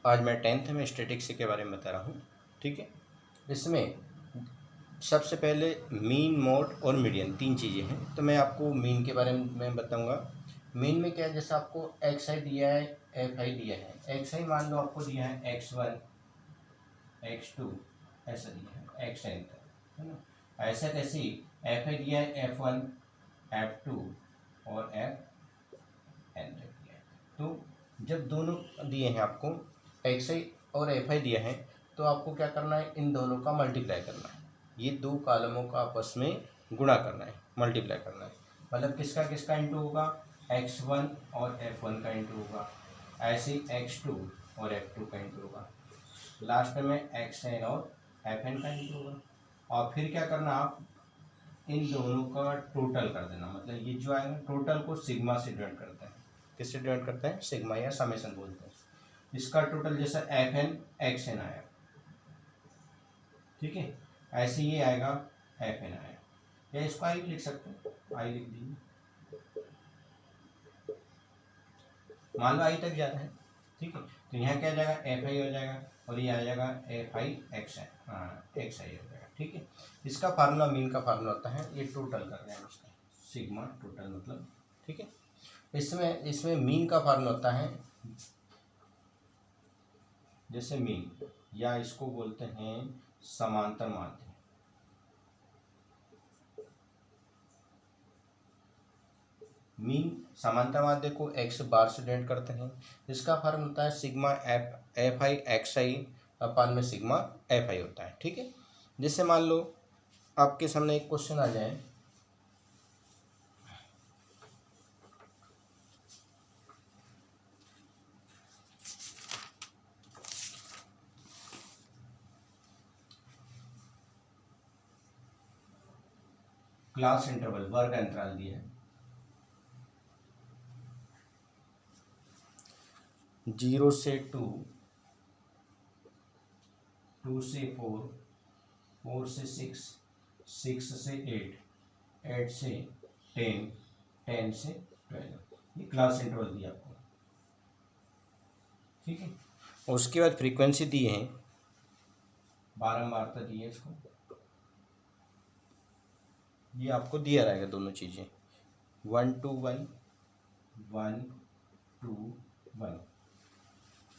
आज मैं 10th में स्टैटिक्स के बारे में बता रहा हूँ। ठीक है, इसमें सबसे पहले मीन, मोड और मीडियन 3 चीज़ें हैं। तो मैं आपको मीन के बारे में बताऊँगा। मीन में क्या है, जैसे आपको एक्स आई दिया है, एफ आई दिया है। एक्स आई मान लो आपको दिया है x1 x2 ऐसा दिया है xn तक, है ना। ऐसा कैसे एफ आई दिया है f1 f2 और fn तक दिया है। तो जब दोनों दिए हैं आपको, एक्स आई और एफ आई दिया है, तो आपको क्या करना है, इन दोनों का मल्टीप्लाई करना है। ये दो कॉलमों का आपस में गुणा करना है, मल्टीप्लाई करना है। मतलब किसका किसका इंटू होगा, x1 और f1 का इंटू होगा, ऐसे x2 और f2 का इंटू होगा, लास्ट में xn और fn का इंटू होगा। और फिर क्या करना, आप इन दोनों का टोटल कर देना। मतलब ये जो आएगा टोटल को सिग्मा से डिवाइड करते हैं। किससे डिवाइड करते हैं, सिग्मा या समेशन बोलते हैं। इसका टोटल जैसा fn xn आया, ठीक है, ऐसे ये आएगा fn आया, या इसको आई लिख सकते हैं, आई लिख दीजिए। मान लो आई तक जा रहा है, ठीक है, तो यहाँ क्या जाएगा, एफ आई हो जाएगा और ये आ जाएगा F I X I, X I हो जाएगा। ठीक है, इसका फार्मूला, मीन का फार्मूला होता है, ये टोटल कर रहे हैं उसका, सिग्मा टोटल मतलब। ठीक है, इसमें इसमें मीन का फार्मूला होता है, जैसे मीन, या इसको बोलते हैं समांतर माध्य। मीन समांतर माध्य को एक्स बार से डिवाइड करते हैं। इसका फार्मूला होता है सिग्मा एफ आई एक्स आई अपान में सिग्मा एफ आई होता है। ठीक है, जैसे मान लो आपके सामने एक क्वेश्चन आ जाए, क्लास इंटरवल वर्ग अंतराल दिया है 0 से 2, 2 से 4, 4 से 6, 6 से 8, 8 से 10, 10 से 12, ये क्लास इंटरवल दिया आपको। ठीक है, और उसके बाद फ्रीक्वेंसी दिए हैं, बारंबारता दी है इसको, ये आपको दिया रहेगा दोनों चीज़ें, 1 to 1, 1 to 1,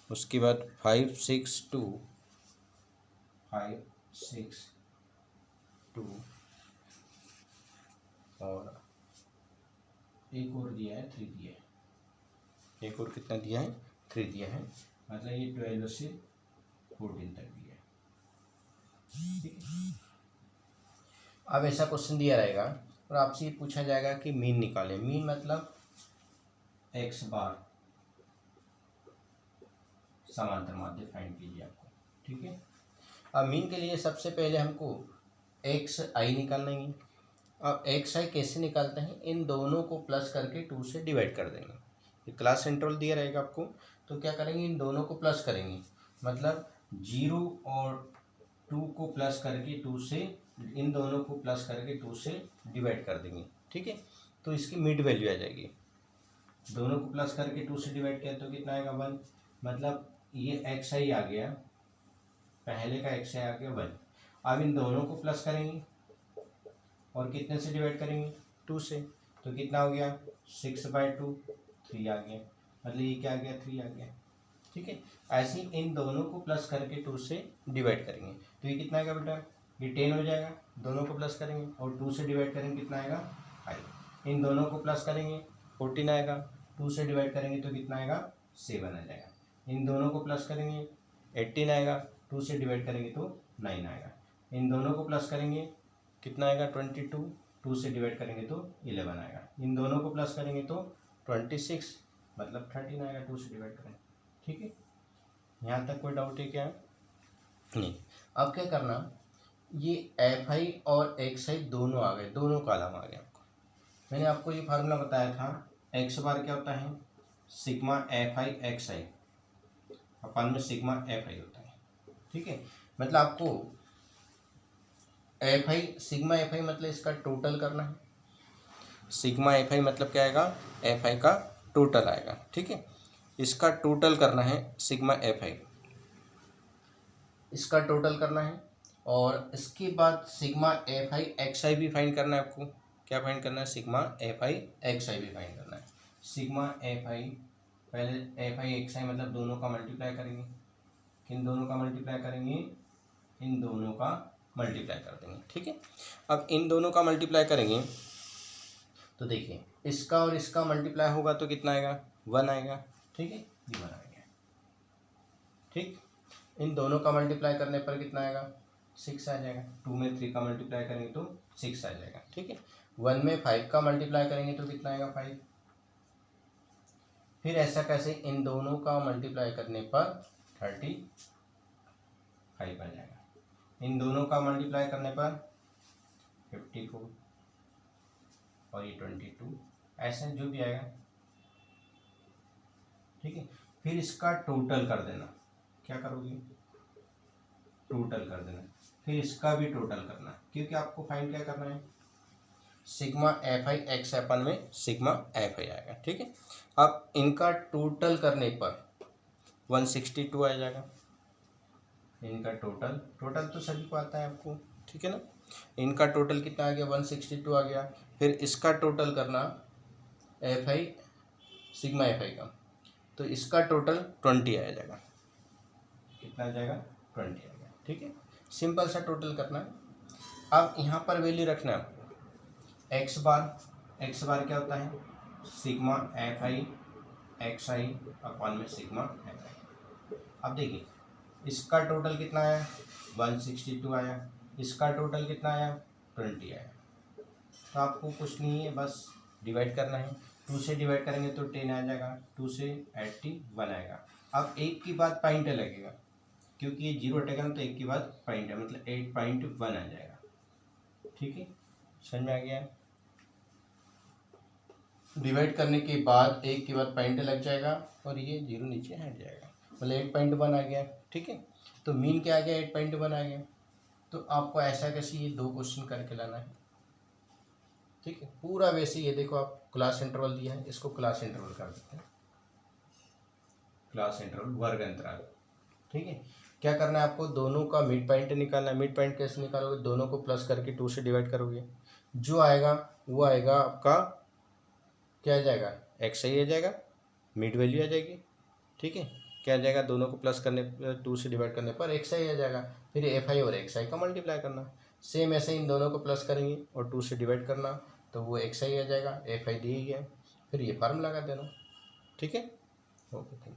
उसके बाद 5 6 2, 5 6 2, और एक और दिया है 3 दिया है, एक और कितना दिया है, 3 दिया है, मतलब ये 12 से 14 तक दिया है। ठीक है, अब ऐसा क्वेश्चन दिया रहेगा और आपसे ये पूछा जाएगा कि मीन निकालें। मीन मतलब एक्स बार समांतर माध्य फाइंड कीजिए आपको। ठीक है, अब मीन के लिए सबसे पहले हमको एक्स आई निकालना है। अब एक्स आई कैसे निकालते हैं, इन दोनों को प्लस करके 2 से डिवाइड कर देंगे। ये क्लास इंटरवल दिया रहेगा आपको, तो क्या करेंगे, इन दोनों को प्लस करेंगे, मतलब 0 और 2 को प्लस करके 2 से, इन दोनों को प्लस करके 2 से डिवाइड कर देंगे। ठीक है, तो इसकी मिड वैल्यू आ जाएगी। दोनों को प्लस करके 2 से डिवाइड किया तो कितना आएगा, 1, मतलब ये एक्स आई आ गया, पहले का एक्स आई आ गया 1। अब इन दोनों को प्लस करेंगे और कितने से डिवाइड करेंगे, 2 से, तो कितना हो गया, 6/2, 3 आ गया, मतलब ये क्या आ गया, 3 आ गया। ठीक है, ऐसे ही इन दोनों को प्लस करके 2 से डिवाइड करेंगे, तो ये कितना आएगा बेटा, ये 10 हो जाएगा। दोनों को प्लस करेंगे और 2 से डिवाइड करेंगे, कितना आएगा, 5। इन दोनों को प्लस करेंगे, 14 आएगा, 2 से डिवाइड करेंगे तो कितना आएगा, 7 आ जाएगा। इन दोनों को प्लस करेंगे, 18 आएगा, 2 से डिवाइड करेंगे तो 9 आएगा। इन दोनों को प्लस करेंगे, कितना आएगा, 22, 2 से डिवाइड करेंगे तो 11 आएगा। इन दोनों को प्लस करेंगे तो 26, मतलब 13 आएगा, 2 से डिवाइड करेंगे। ठीक है, यहाँ तक कोई डाउट है क्या, नहीं। अब क्या करना, ये एफ आई और एक्स आई दोनों आ गए, दोनों कॉलम आ गए आपको। मैंने आपको ये फार्मूला बताया था, एक्स बार क्या होता है, सिग्मा एफ आई एक्स आई अपन में सिग्मा एफ आई होता है। ठीक है, मतलब आपको F I, sigma F I मतलब इसका टोटल करना है। सिग्मा एफ आई मतलब क्या आएगा, एफ आई का टोटल आएगा। ठीक है, इसका टोटल करना है सिग्मा एफ आई, इसका टोटल करना है और इसके बाद सिग्मा एफ आई एक्स आई भी फाइंड करना है आपको। क्या फाइंड करना है? सिग्मा एफ आई एक्स आई भी फाइंड करना है। सिग्मा एफ आई, पहले एफ आई एक्स आई मतलब दोनों का मल्टीप्लाई करेंगे। किन दोनों का मल्टीप्लाई करेंगे? इन दोनों का मल्टीप्लाई कर देंगे। ठीक है, अब इन दोनों का मल्टीप्लाई करेंगे तो देखिए इसका और इसका मल्टीप्लाई होगा तो कितना आएगा? 1 आएगा। ठीक है, ये 1 आ गया। ठीक, इन दोनों का मल्टीप्लाई करने पर कितना आएगा? 6 आ जाएगा। 2 में 3 का मल्टीप्लाई करेंगे तो 6 आ जाएगा। ठीक है, 1 में 5 का मल्टीप्लाई करेंगे तो कितना आएगा? 5। फिर ऐसा कैसे? इन दोनों का मल्टीप्लाई करने पर 35 आ जाएगा। इन दोनों का मल्टीप्लाई करने पर 54 और ये 22, ऐसे जो भी आएगा। ठीक है, फिर इसका टोटल कर देना। क्या करोगे? टोटल कर देना। फिर इसका भी टोटल करना, क्योंकि आपको फाइंड क्या करना है? Sigma F I x upon में सिग्मा एफ आई आएगा। ठीक है, अब इनका टोटल करने पर 162 आ जाएगा। इनका टोटल तो सभी को आता है आपको। ठीक है ना, इनका टोटल कितना आ गया? 162 आ गया। फिर इसका टोटल करना F I sigma F I का, तो इसका टोटल 20 आ जाएगा। कितना आ जाएगा? 20 आ गया। ठीक है, सिंपल सा टोटल करना है। अब यहाँ पर वैल्यू रखना है आपको एक्स बार क्या होता है? सिग्मा एफ आई एक्स आई अपन में सिग्मा एफ आई। अब देखिए इसका टोटल कितना आया? 162 आया। इसका टोटल कितना आया? 20 आया। तो आपको कुछ नहीं है, बस डिवाइड करना है। 2 से डिवाइड करेंगे तो 10 आ जाएगा। 2 से 81 आएगा। अब 1 की बाद पॉइंट लगेगा, क्योंकि ये 0 हटेगा ना तो 1 की बाद पॉइंट है, मतलब 8.1 आ जाएगा। ठीक है, समझ में आ गया? डिवाइड करने के बाद 1 के बाद पॉइंट लग जाएगा और ये 0 नीचे हट जाएगा, मतलब 8.1 आ गया। ठीक है, तो मीन क्या आ गया? 8.1 आ गया। तो आपको ऐसा कैसे ये 2 क्वेश्चन करके लाना है। ठीक है, पूरा वैसे ये देखो आप क्लास इंटरवल दिया है, इसको क्लास इंटरवल कर देते हैं। क्लास इंटरवल वर्ग अंतराल। ठीक है, क्या करना है आपको? दोनों का मिड पॉइंट निकालना है। मिड पॉइंट कैसे निकालोगे? दोनों को प्लस करके 2 से डिवाइड करोगे, जो आएगा वो आएगा आपका क्या आ जाएगा? एक्स आई आ जाएगा, मिड वैल्यू आ जाएगी। ठीक है, क्या आ जाएगा? दोनों को प्लस करने 2 से डिवाइड करने पर एक्स आई आ जाएगा। फिर एफ आई और एक्स आई का मल्टीप्लाई करना। सेम ऐसे इन दोनों को प्लस करेंगे और 2 से डिवाइड करना, तो वो एक्स आई आ जाएगा, एफ आई दी गया। फिर ये फार्मूला लगा देना। ठीक है, ओके, थैंक यू।